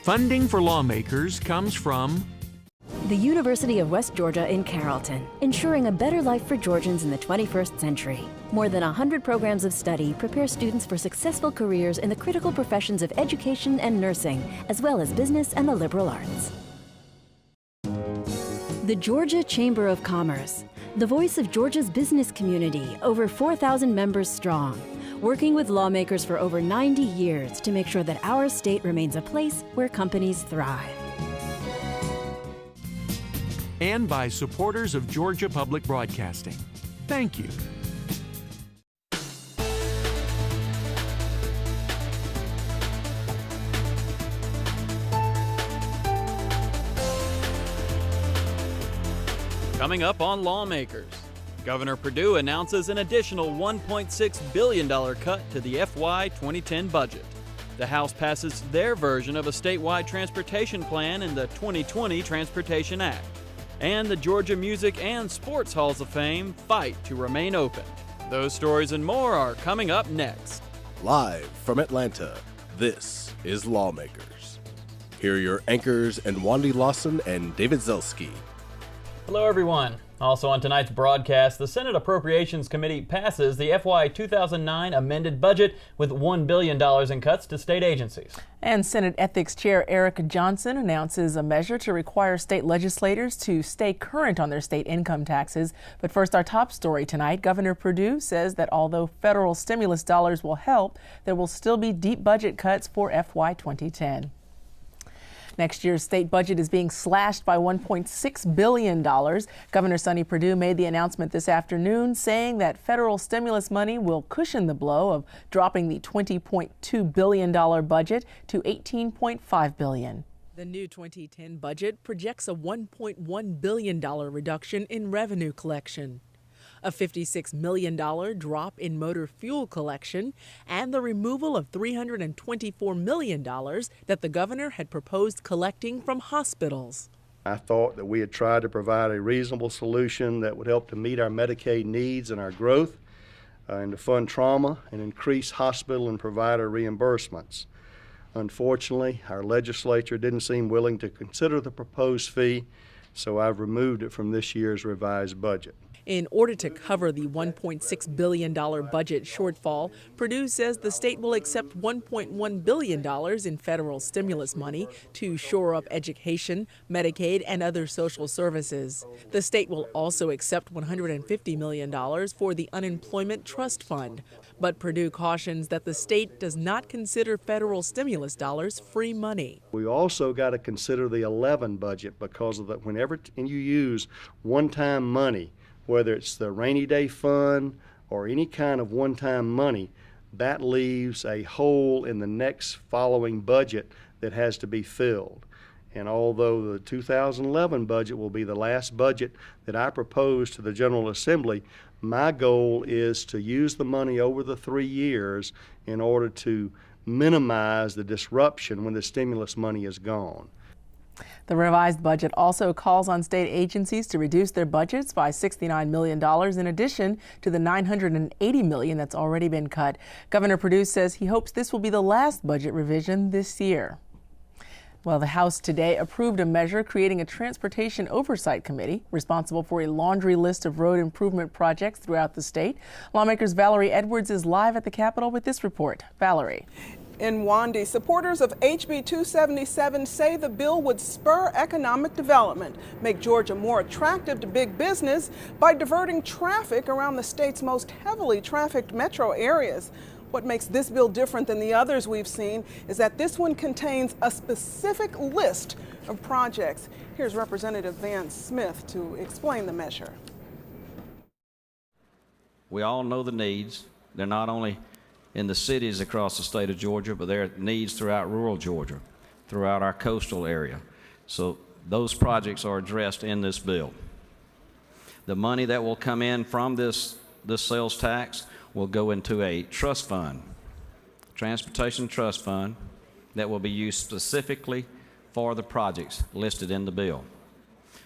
Funding for Lawmakers comes from the University of West Georgia in Carrollton, ensuring a better life for Georgians in the 21st century. More than 100 programs of study prepare students for successful careers in the critical professions of education and nursing, as well as business and the liberal arts. The Georgia Chamber of Commerce, the voice of Georgia's business community, over 4,000 members strong, working with lawmakers for over 90 years to make sure that our state remains a place where companies thrive. and by supporters of Georgia Public Broadcasting. Thank you. Coming up on Lawmakers, Governor Perdue announces an additional $1.6 billion cut to the FY 2010 budget. The House passes their version of a statewide transportation plan in the 2020 Transportation Act. And the Georgia Music and Sports Halls of Fame fight to remain open. Those stories and more are coming up next. Live from Atlanta, this is Lawmakers. Here are your anchors, and Wandy Lawson and David Zelski. Hello, everyone. Also on tonight's broadcast, the Senate Appropriations Committee passes the FY 2009 amended budget with $1 billion in cuts to state agencies. And Senate Ethics Chair Eric Johnson announces a measure to require state legislators to stay current on their state income taxes. But first, our top story tonight. Governor Perdue says that although federal stimulus dollars will help, there will still be deep budget cuts for FY 2010. Next year's state budget is being slashed by $1.6 billion. Governor Sonny Perdue made the announcement this afternoon, saying that federal stimulus money will cushion the blow of dropping the $20.2 billion budget to $18.5 billion. The new 2010 budget projects a $1.1 billion reduction in revenue collection, a $56 million drop in motor fuel collection, and the removal of $324 million that the governor had proposed collecting from hospitals. I thought that we had tried to provide a reasonable solution that would help to meet our Medicaid needs and our growth, and to fund trauma and increase hospital and provider reimbursements. Unfortunately, our legislature didn't seem willing to consider the proposed fee, so I've removed it from this year's revised budget. In order to cover the $1.6 billion budget shortfall, Perdue says the state will accept $1.1 billion in federal stimulus money to shore up education, Medicaid, and other social services. The state will also accept $150 million for the Unemployment Trust Fund. But Perdue cautions that the state does not consider federal stimulus dollars free money. We also got to consider the 11 budget, because of that, whenever you use one-time money, whether it's the rainy day fund or any kind of one-time money, that leaves a hole in the next following budget that has to be filled. And although the 2011 budget will be the last budget that I propose to the General Assembly, my goal is to use the money over the 3 years in order to minimize the disruption when the stimulus money is gone. The revised budget also calls on state agencies to reduce their budgets by $69 million in addition to the $980 million that's already been cut. Governor Perdue says he hopes this will be the last budget revision this year. Well, the House today approved a measure creating a transportation oversight committee responsible for a laundry list of road improvement projects throughout the state. Lawmakers Valerie Edwards is live at the Capitol with this report. Valerie. In Wandy, supporters of HB 277 say the bill would spur economic development, make Georgia more attractive to big business by diverting traffic around the state's most heavily trafficked metro areas. What makes this bill different than the others we've seen is that this one contains a specific list of projects. Here's Representative Van Smith to explain the measure. We all know the needs. They're not only in the cities across the state of Georgia, but there are needs throughout rural Georgia, throughout our coastal area. So those projects are addressed in this bill. The money that will come in from this sales tax will go into a trust fund, transportation trust fund, that will be used specifically for the projects listed in the bill.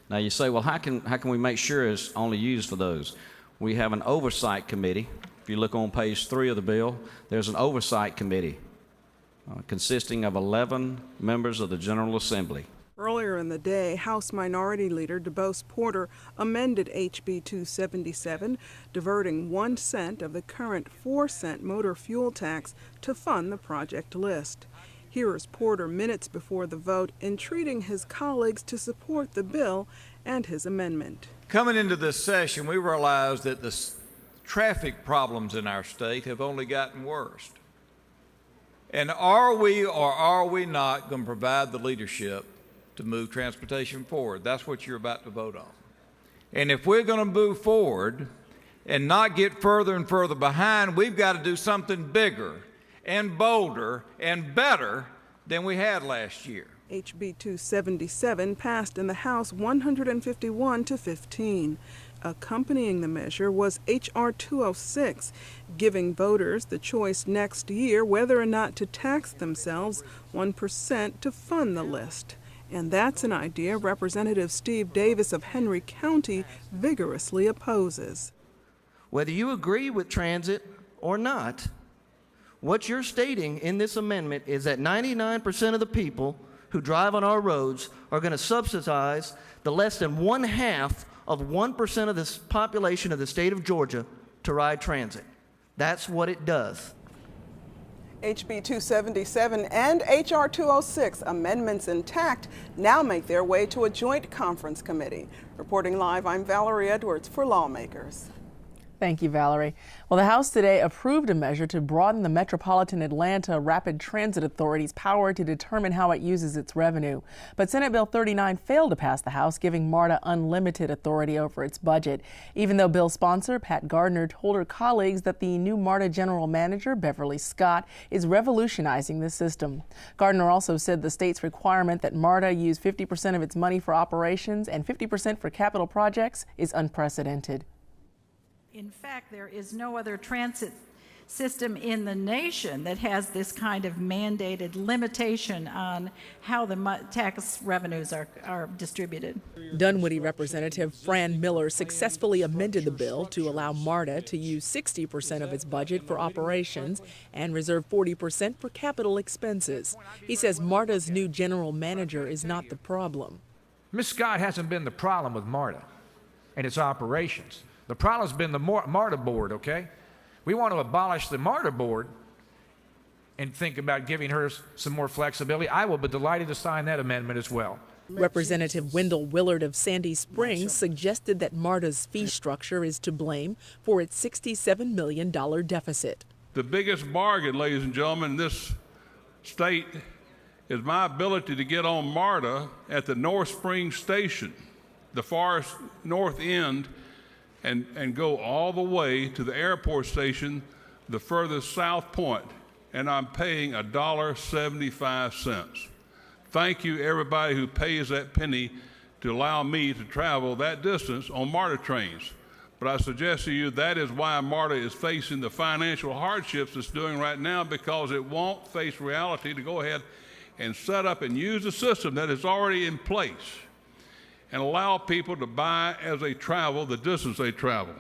Now you say, well, how can we make sure it's only used for those? We have an oversight committee. If you look on page 3 of the bill, there's an oversight committee consisting of 11 members of the General Assembly. Earlier in the day, House Minority Leader DeBose Porter amended HB 277, diverting 1 cent of the current 4-cent motor fuel tax to fund the project list. Here is Porter minutes before the vote, entreating his colleagues to support the bill and his amendment. Coming into this session, we realized that the traffic problems in our state have only gotten worse. And are we or are we not going to provide the leadership to move transportation forward? That's what you're about to vote on. And if we're going to move forward and not get further and further behind, we've got to do something bigger and bolder and better than we had last year. HB 277 passed in the House 151 to 15. Accompanying the measure was H.R. 206, giving voters the choice next year whether or not to tax themselves 1% to fund the list. And that's an idea Representative Steve Davis of Henry County vigorously opposes. Whether you agree with transit or not, what you're stating in this amendment is that 99% of the people who drive on our roads are going to subsidize the less than 1/2 of 1% of the population of the state of Georgia to ride transit. That's what it does. HB 277 and H.R. 206, amendments intact, now make their way to a joint conference committee. Reporting live, I'm Valerie Edwards for Lawmakers. Thank you, Valerie. Well, the House today approved a measure to broaden the Metropolitan Atlanta Rapid Transit Authority's power to determine how it uses its revenue. But Senate Bill 39 failed to pass the House, giving MARTA unlimited authority over its budget, even though bill sponsor Pat Gardner told her colleagues that the new MARTA General Manager, Beverly Scott, is revolutionizing the system. Gardner also said the state's requirement that MARTA use 50% of its money for operations and 50% for capital projects is unprecedented. In fact, there is no other transit system in the nation that has this kind of mandated limitation on how the tax revenues are distributed. Dunwoody Representative Fran Miller successfully amended the bill to allow MARTA to use 60% of its budget for operations and reserve 40% for capital expenses. He says MARTA's new general manager is not the problem. Ms. Scott hasn't been the problem with MARTA and its operations. The problem's been the MARTA board, okay? We want to abolish the MARTA board and think about giving her some more flexibility. I will be delighted to sign that amendment as well. Representative Wendell Willard of Sandy Springs suggested that MARTA's fee structure is to blame for its $67 million deficit. The biggest bargain, ladies and gentlemen, in this state is my ability to get on MARTA at the North Springs station, the far north end, and go all the way to the airport station, the furthest south point, and I'm paying $1.75. Thank you, everybody who pays that penny to allow me to travel that distance on MARTA trains. But I suggest to you that is why MARTA is facing the financial hardships it's doing right now, because it won't face reality to go ahead and set up and use the system that is already in place and allow people to buy as they travel the distance they travel.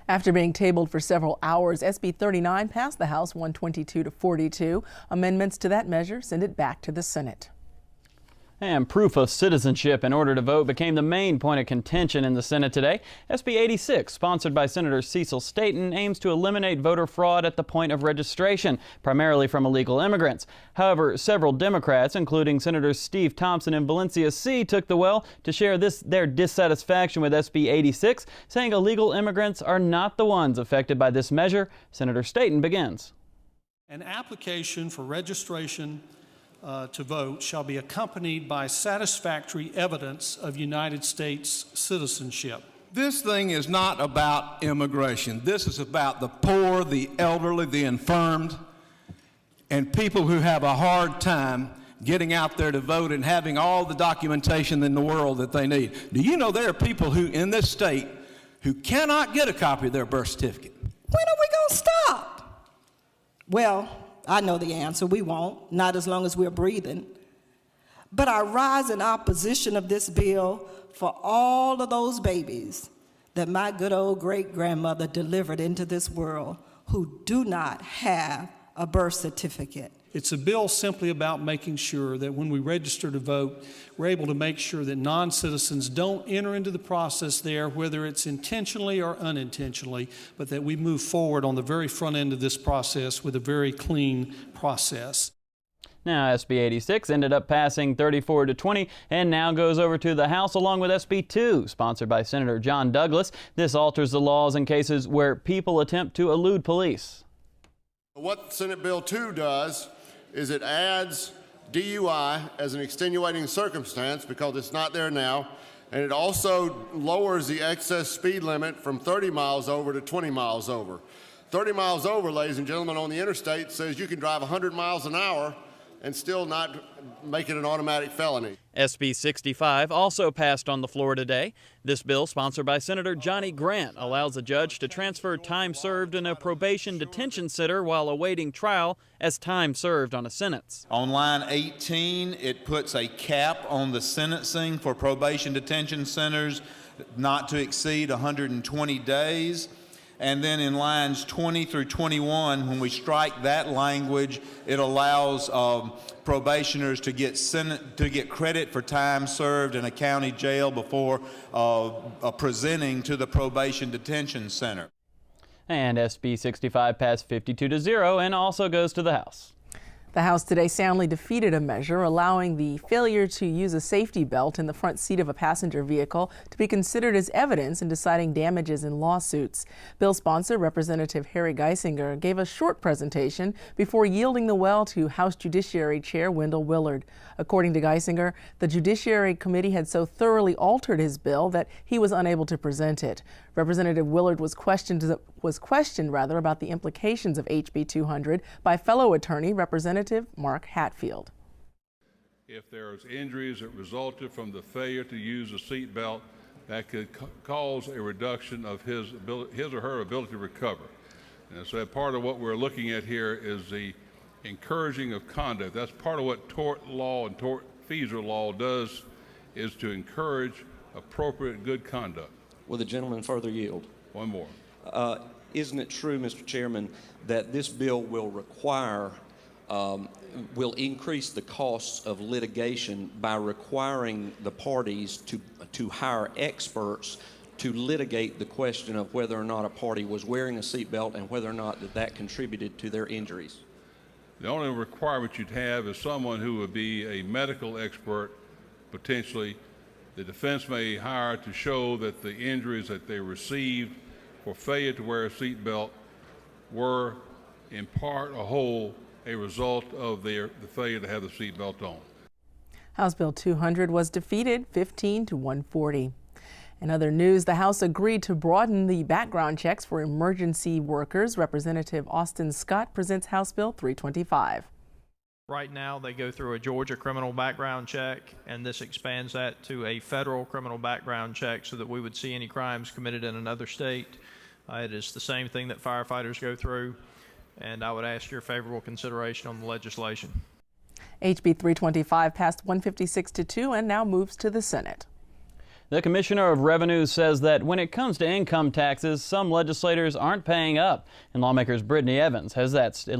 After being tabled for several hours, SB 39 passed the House 122 to 42. Amendments to that measure send it back to the Senate. And proof of citizenship in order to vote became the main point of contention in the Senate today. SB 86, sponsored by Senator Cecil Staton, aims to eliminate voter fraud at the point of registration, primarily from illegal immigrants. However, several Democrats, including Senators Steve Thompson and Valencia C., took the well to share their dissatisfaction with SB 86, saying illegal immigrants are not the ones affected by this measure. Senator Staton begins. An application for registration to vote shall be accompanied by satisfactory evidence of United States citizenship. This thing is not about immigration. This is about the poor, the elderly, the infirmed, and people who have a hard time getting out there to vote and having all the documentation in the world that they need. Do you know there are people who in this state who cannot get a copy of their birth certificate? When are we going to stop? Well, I know the answer. We won't, not as long as we're breathing. But I rise in opposition of this bill for all of those babies that my good old great-grandmother delivered into this world who do not have a birth certificate. It's a bill simply about making sure that when we register to vote, we're able to make sure that non-citizens don't enter into the process there, whether it's intentionally or unintentionally, but that we move forward on the very front end of this process with a very clean process. Now, SB 86 ended up passing 34-20 and now goes over to the House along with SB 2, sponsored by Senator John Douglas. This alters the laws in cases where people attempt to elude police. What Senate Bill 2 does is it adds DUI as an extenuating circumstance because it's not there now, and it also lowers the excess speed limit from 30 miles over to 20 miles over. 30 miles over, ladies and gentlemen, on the interstate says you can drive 100 miles an hour and still not make it an automatic felony. SB 65 also passed on the floor today. This bill, sponsored by Senator Johnny Grant, allows a judge to transfer time served in a probation detention center while awaiting trial as time served on a sentence. On line 18, it puts a cap on the sentencing for probation detention centers not to exceed 120 days. And then in lines 20 through 21, when we strike that language, it allows probationers to get credit for time served in a county jail before presenting to the probation detention center. And SB 65 passed 52-0 and also goes to the House. The House today soundly defeated a measure allowing the failure to use a safety belt in the front seat of a passenger vehicle to be considered as evidence in deciding damages in lawsuits. Bill sponsor Representative Harry Geisinger gave a short presentation before yielding the well to House Judiciary Chair Wendell Willard. According to Geisinger, the Judiciary Committee had so thoroughly altered his bill that he was unable to present it. Representative Willard was questioned about the implications of HB 200 by fellow attorney Representative Mark Hatfield. If there's injuries that resulted from the failure to use a seat belt, that could cause a reduction of his or her ability to recover. And so part of what we're looking at here is the encouraging of conduct. That's part of what tort law and tortfeasor law does, is to encourage appropriate good conduct. Will the gentleman further yield? One more. Isn't it true, Mr. Chairman, that this bill will require, will increase the costs of litigation by requiring the parties to hire experts to litigate the question of whether or not a party was wearing a seatbelt and whether or not that contributed to their injuries? The only requirement you'd have is someone who would be a medical expert, potentially. The defense may hire to show that the injuries that they received for failure to wear a seatbelt were in part or whole a result of the failure to have the seatbelt on. House Bill 200 was defeated 15-140. In other news, the House agreed to broaden the background checks for emergency workers. Representative Austin Scott presents House Bill 325. Right now, they go through a Georgia criminal background check, and this expands that to a federal criminal background check so that we would see any crimes committed in another state. It is the same thing that firefighters go through, and I would ask your favorable consideration on the legislation. HB 325 passed 156-2 and now moves to the Senate. The Commissioner of Revenue says that when it comes to income taxes, some legislators aren't paying up. And Lawmakers' Brittany Evans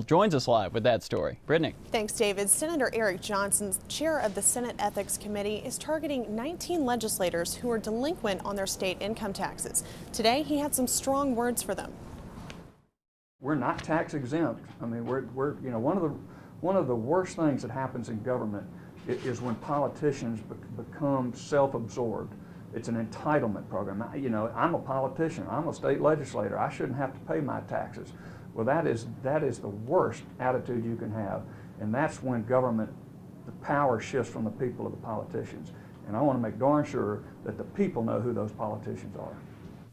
joins us live with that story. Brittany. Thanks, David. Senator Eric Johnson, chair of the Senate Ethics Committee, is targeting 19 legislators who are delinquent on their state income taxes. Today, he had some strong words for them. We're not tax exempt. I mean, we're one of the worst things that happens in government is when politicians become self-absorbed. It's an entitlement program. I'm a politician. I'm a state legislator. I shouldn't have to pay my taxes. Well, that is the worst attitude you can have, and that's when government, the power shifts from the people to the politicians. And I want to make darn sure that the people know who those politicians are.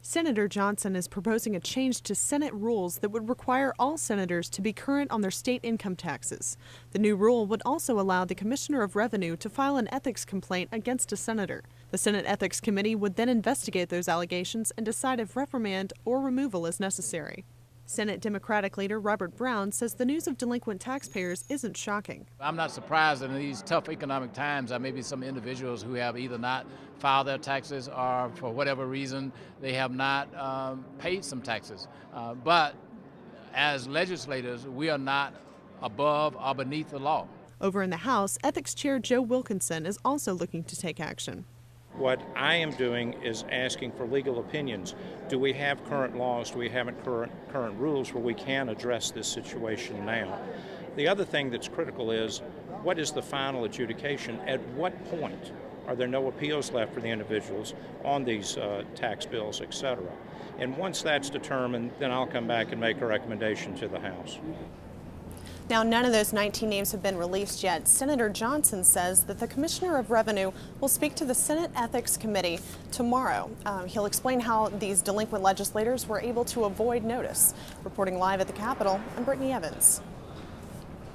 Senator Johnson is proposing a change to Senate rules that would require all senators to be current on their state income taxes. The new rule would also allow the Commissioner of Revenue to file an ethics complaint against a senator. The Senate Ethics Committee would then investigate those allegations and decide if reprimand or removal is necessary. Senate Democratic leader Robert Brown says the news of delinquent taxpayers isn't shocking. I'm not surprised that in these tough economic times there may be some individuals who have either not filed their taxes or for whatever reason they have not paid some taxes. But as legislators, we are not above or beneath the law. Over in the House, Ethics Chair Joe Wilkinson is also looking to take action. What I am doing is asking for legal opinions. Do we have current laws? Do we have current rules where we can address this situation now? The other thing that's critical is, what is the final adjudication? At what point are there no appeals left for the individuals on these tax bills, et cetera? And once that's determined, then I'll come back and make a recommendation to the House. Now, none of those 19 names have been released yet. Senator Johnson says that the Commissioner of Revenue will speak to the Senate Ethics Committee tomorrow. He'll explain how these delinquent legislators were able to avoid notice. Reporting live at the Capitol, I'm Brittany Evans.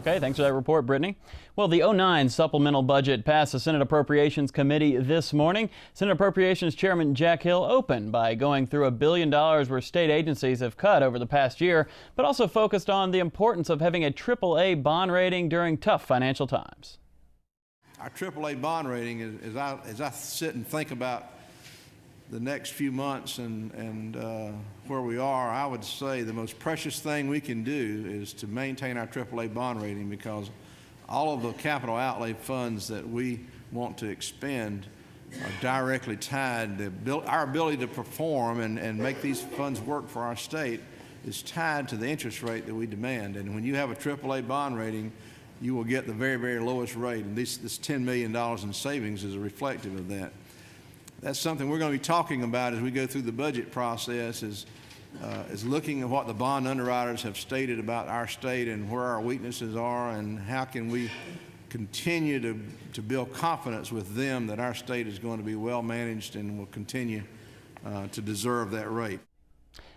Okay, thanks for that report, Brittany. Well, the 09 supplemental budget passed the Senate Appropriations Committee this morning. Senate Appropriations Chairman Jack Hill opened by going through $1 billion where state agencies have cut over the past year, but also focused on the importance of having a AAA bond rating during tough financial times. Our AAA bond rating, as I sit and think about the next few months and where we are, I would say the most precious thing we can do is to maintain our AAA bond rating, because all of the capital outlay funds that we want to expend are directly tied to our ability to perform and make these funds work for our state is tied to the interest rate that we demand. And when you have a AAA bond rating, you will get the very, very lowest rate. And this $10 million in savings is reflective of that. That's something we're going to be talking about as we go through the budget process, is looking at what the bond underwriters have stated about our state and where our weaknesses are, and how can we continue to build confidence with them that our state is going to be well managed and will continue to deserve that rate.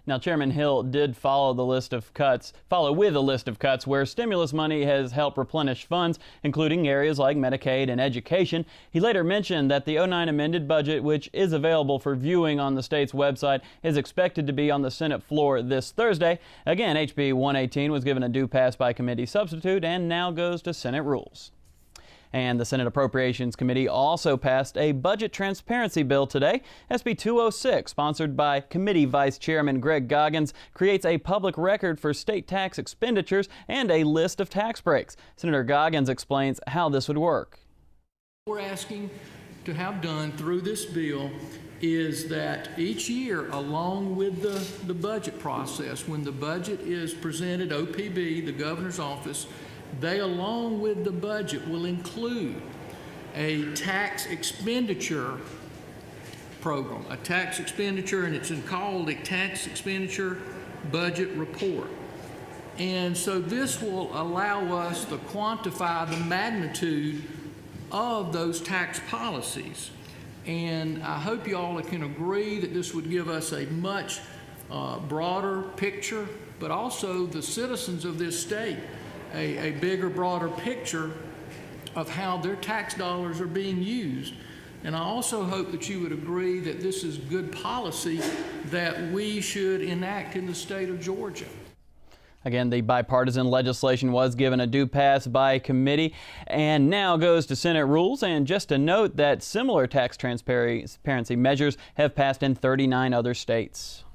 Now, Chairman Hill did follow with a list of cuts where stimulus money has helped replenish funds, including areas like Medicaid and education. He later mentioned that the 09 amended budget, which is available for viewing on the state's website, is expected to be on the Senate floor this Thursday. Again, HB 118 was given a due pass by committee substitute and now goes to Senate rules. And the Senate Appropriations Committee also passed a budget transparency bill today. SB 206, sponsored by Committee Vice Chairman Greg Goggins, creates a public record for state tax expenditures and a list of tax breaks. Senator Goggins explains how this would work. What we're asking to have done through this bill is that each year, along with the budget process, when the budget is presented, OPB, the governor's office, they, along with the budget, will include a tax expenditure program, a tax expenditure, and it's called a tax expenditure budget report. And so this will allow us to quantify the magnitude of those tax policies. And I hope you all can agree that this would give us a much broader picture, but also the citizens of this state a bigger, broader picture of how their tax dollars are being used. And I also hope that you would agree that this is good policy that we should enact in the state of Georgia. Again, the bipartisan legislation was given a due pass by committee and now goes to Senate rules. And just a note that similar tax transparency measures have passed in 39 other states.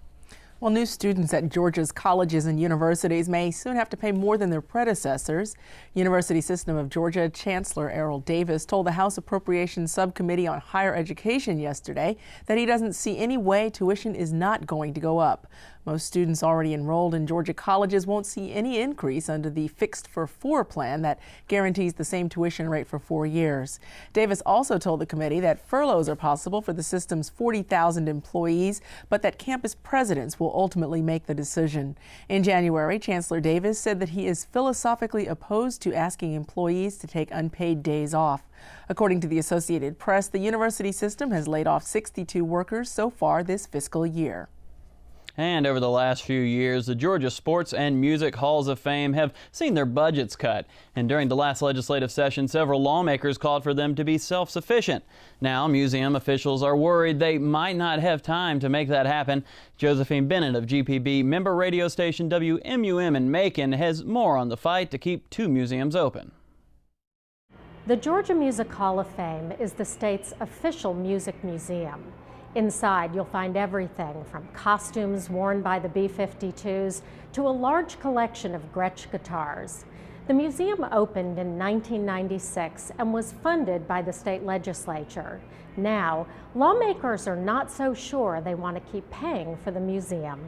Well, new students at Georgia's colleges and universities may soon have to pay more than their predecessors. University System of Georgia Chancellor Errol Davis told the House Appropriations Subcommittee on Higher Education yesterday that he doesn't see any way tuition is not going to go up. Most students already enrolled in Georgia colleges won't see any increase under the Fixed for 4 plan that guarantees the same tuition rate for 4 years. Davis also told the committee that furloughs are possible for the system's 40,000 employees, but that campus presidents will ultimately make the decision. In January, Chancellor Davis said that he is philosophically opposed to asking employees to take unpaid days off. According to the Associated Press, the university system has laid off 62 workers so far this fiscal year. And over the last few years, the Georgia Sports and Music Halls of Fame have seen their budgets cut. And during the last legislative session, several lawmakers called for them to be self-sufficient. Now, museum officials are worried they might not have time to make that happen. Josephine Bennett of GPB member radio station WMUM in Macon has more on the fight to keep 2 museums open. The Georgia Music Hall of Fame is the state's official music museum. Inside, you'll find everything from costumes worn by the B-52s to a large collection of Gretsch guitars. The museum opened in 1996 and was funded by the state legislature. Now, lawmakers are not so sure they want to keep paying for the museum.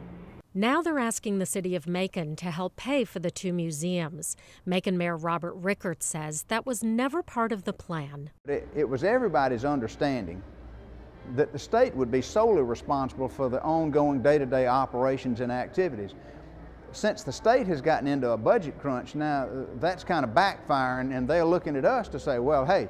Now they're asking the city of Macon to help pay for the two museums. Macon Mayor Robert Rickert says that was never part of the plan. It was everybody's understanding that the state would be solely responsible for the ongoing day-to-day operations and activities. Since the state has gotten into a budget crunch now, that's kind of backfiring, and they're looking at us to say, well, hey,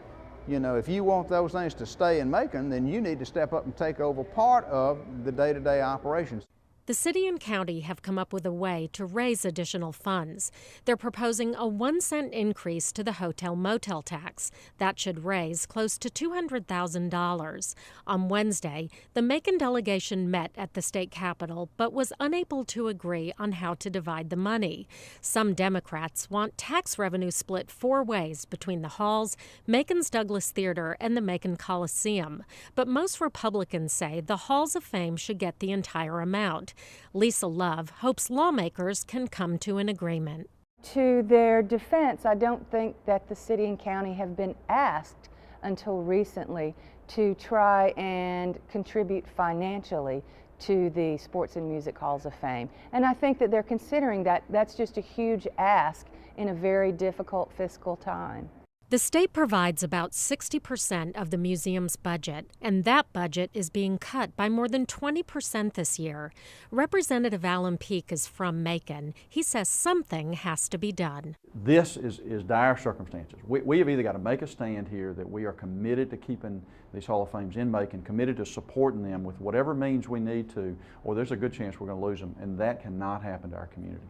you know, if you want those things to stay in Macon, then you need to step up and take over part of the day-to-day operations. The city and county have come up with a way to raise additional funds. They're proposing a 1-cent increase to the hotel-motel tax. That should raise close to $200,000. On Wednesday, the Macon delegation met at the state capitol but was unable to agree on how to divide the money. Some Democrats want tax revenue split 4 ways between the halls, Macon's Douglas Theater, and the Macon Coliseum. But most Republicans say the Halls of Fame should get the entire amount. Lisa Love hopes lawmakers can come to an agreement. To their defense, I don't think that the city and county have been asked until recently to try and contribute financially to the Sports and Music Halls of Fame. And I think that they're considering that. That's just a huge ask in a very difficult fiscal time. The state provides about 60% of the museum's budget, and that budget is being cut by more than 20% this year. Representative Alan Peake is from Macon. He says something has to be done. This is dire circumstances. We have either got to make a stand here that we are committed to keeping these Hall of Fames in Macon, committed to supporting them with whatever means we need to, or there's a good chance we're going to lose them, and that cannot happen to our community.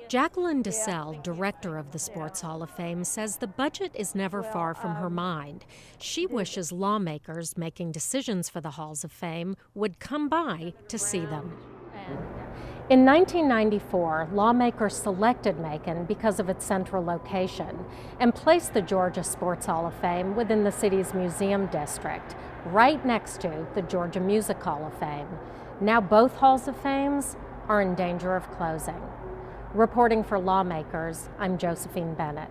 Jacqueline DeSalle, director of the Sports Hall of Fame, says the budget is never far from her mind. She wishes lawmakers making decisions for the Halls of Fame would come by to see them. In 1994, lawmakers selected Macon because of its central location and placed the Georgia Sports Hall of Fame within the city's museum district, right next to the Georgia Music Hall of Fame. Now both Halls of Fames are in danger of closing. Reporting for Lawmakers, I'm Josephine Bennett.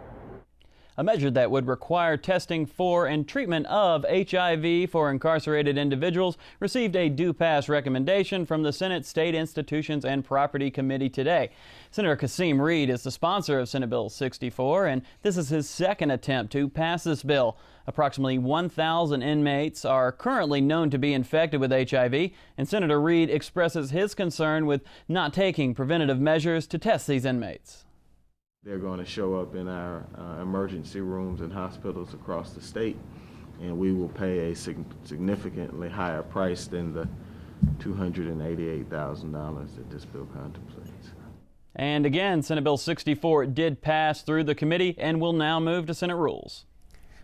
A measure that would require testing for and treatment of HIV for incarcerated individuals received a do-pass recommendation from the Senate State Institutions and Property Committee today. Senator Kasim Reed is the sponsor of Senate Bill 64, and this is his second attempt to pass this bill. Approximately 1,000 inmates are currently known to be infected with HIV, and Senator Reed expresses his concern with not taking preventative measures to test these inmates. They're going to show up in our emergency rooms and hospitals across the state, and we will pay a significantly higher price than the $288,000 that this bill contemplates. And again, Senate Bill 64 did pass through the committee and will now move to Senate rules.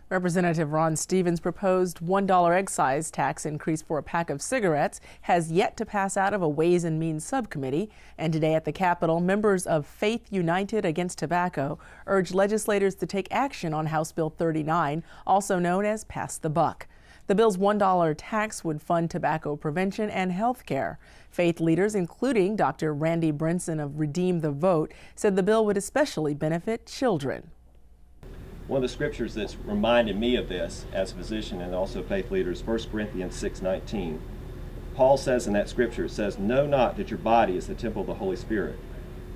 Representative Ron Stevens' proposed $1 excise tax increase for a pack of cigarettes has yet to pass out of a Ways and Means subcommittee. And today at the Capitol, members of Faith United Against Tobacco urged legislators to take action on House Bill 39, also known as Pass the Buck. The bill's $1 tax would fund tobacco prevention and health care. Faith leaders, including Dr. Randy Brinson of Redeem the Vote, said the bill would especially benefit children. One of the scriptures that's reminded me of this as a physician and also faith leader is 1 Corinthians 6:19. Paul says in that scripture, it says, "Know not that your body is the temple of the Holy Spirit,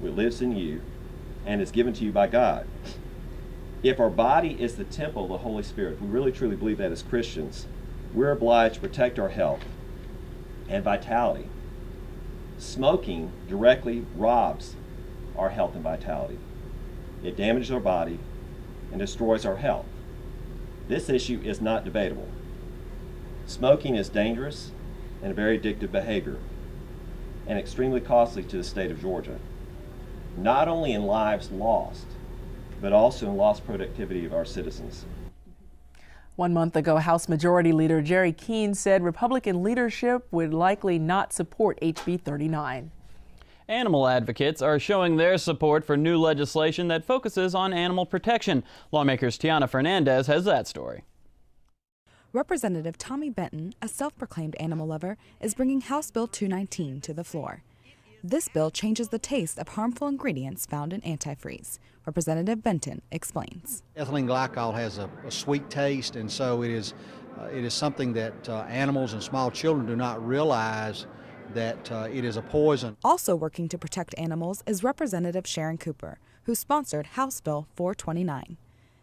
which lives in you and is given to you by God." If our body is the temple of the Holy Spirit, we really truly believe that as Christians, we're obliged to protect our health and vitality. Smoking directly robs our health and vitality. It damages our body and destroys our health. This issue is not debatable. Smoking is dangerous and a very addictive behavior and extremely costly to the state of Georgia, not only in lives lost, but also in lost productivity of our citizens. 1 month ago, House Majority Leader Jerry Keene said Republican leadership would likely not support HB 39. Animal advocates are showing their support for new legislation that focuses on animal protection. Lawmakers' Tiana Fernandez has that story. Representative Tommy Benton, a self-proclaimed animal lover, is bringing House Bill 219 to the floor. This bill changes the taste of harmful ingredients found in antifreeze. Representative Benton explains. Ethylene glycol has a sweet taste, and so it is something that animals and small children do not realize that it is a poison. Also working to protect animals is Representative Sharon Cooper, who sponsored House Bill 429.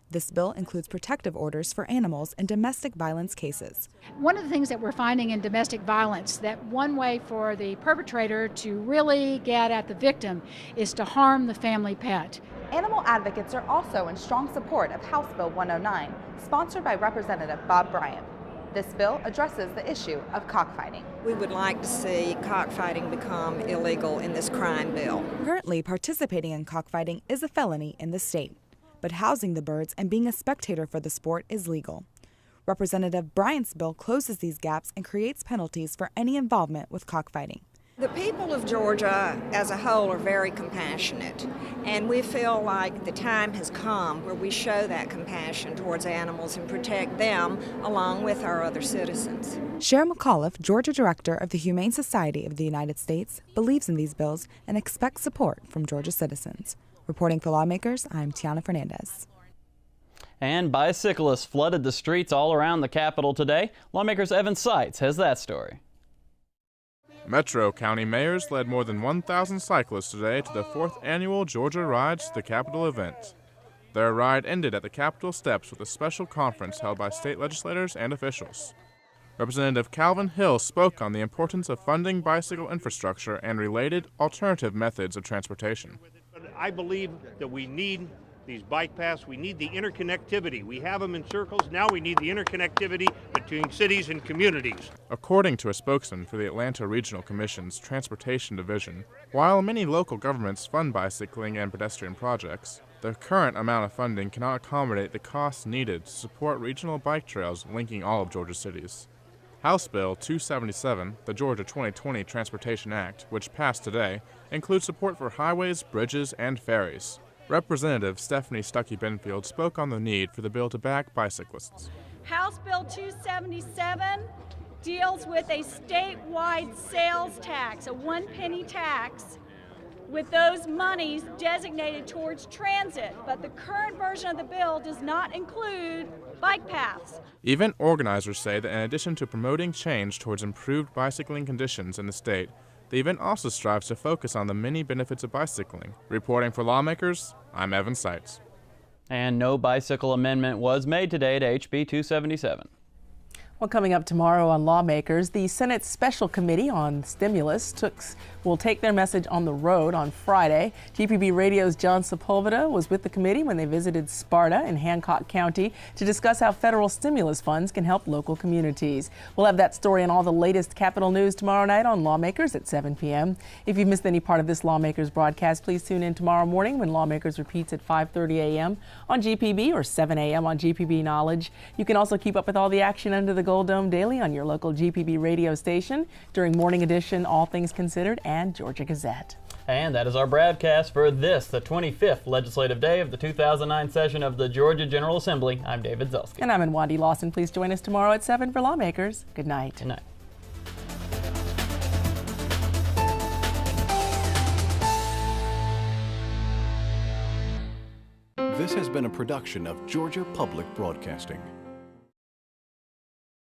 This bill includes protective orders for animals in domestic violence cases. One of the things that we're finding in domestic violence, that one way for the perpetrator to really get at the victim is to harm the family pet. Animal advocates are also in strong support of House Bill 109, sponsored by Representative Bob Bryant. This bill addresses the issue of cockfighting. We would like to see cockfighting become illegal in this crime bill. Currently, participating in cockfighting is a felony in the state, but housing the birds and being a spectator for the sport is legal. Representative Bryant's bill closes these gaps and creates penalties for any involvement with cockfighting. The people of Georgia as a whole are very compassionate, and we feel like the time has come where we show that compassion towards animals and protect them along with our other citizens. Sharon McAuliffe, Georgia Director of the Humane Society of the United States, believes in these bills and expects support from Georgia citizens. Reporting for Lawmakers, I'm Tiana Fernandez. And bicyclists flooded the streets all around the Capitol today. Lawmakers' Evan Seitz has that story. Metro County mayors led more than 1,000 cyclists today to the 4th annual Georgia Rides to the Capitol event. Their ride ended at the Capitol steps with a special conference held by state legislators and officials. Representative Calvin Hill spoke on the importance of funding bicycle infrastructure and related alternative methods of transportation. I believe that we need these bike paths. We need the interconnectivity. We have them in circles. Now we need the interconnectivity between cities and communities. According to a spokesman for the Atlanta Regional Commission's Transportation Division, while many local governments fund bicycling and pedestrian projects, the current amount of funding cannot accommodate the costs needed to support regional bike trails linking all of Georgia's cities. House Bill 277, the Georgia 2020 Transportation Act, which passed today, includes support for highways, bridges, and ferries. Representative Stephanie Stuckey-Benfield spoke on the need for the bill to back bicyclists. House Bill 277 deals with a statewide sales tax, a 1 penny tax, with those monies designated towards transit, but the current version of the bill does not include bike paths. Event organizers say that in addition to promoting change towards improved bicycling conditions in the state, the event also strives to focus on the many benefits of bicycling. Reporting for Lawmakers, I'm Evan Seitz. And no bicycle amendment was made today to HB 277. Well, coming up tomorrow on Lawmakers, the Senate's Special Committee on Stimulus will take their message on the road on Friday. GPB Radio's John Sepulveda was with the committee when they visited Sparta in Hancock County to discuss how federal stimulus funds can help local communities. We'll have that story and all the latest Capitol news tomorrow night on Lawmakers at 7 p.m. If you've missed any part of this Lawmakers broadcast, please tune in tomorrow morning when Lawmakers repeats at 5:30 a.m. on GPB or 7 a.m. on GPB Knowledge. You can also keep up with all the action under the Gold Dome daily on your local GPB radio station during Morning Edition, All Things Considered, and Georgia Gazette. And that is our broadcast for the 25th legislative day of the 2009 session of the Georgia General Assembly. I'm David Zelski. And I'm Nwandi Lawson. Please join us tomorrow at 7 for Lawmakers. Good night. Good night. This has been a production of Georgia Public Broadcasting.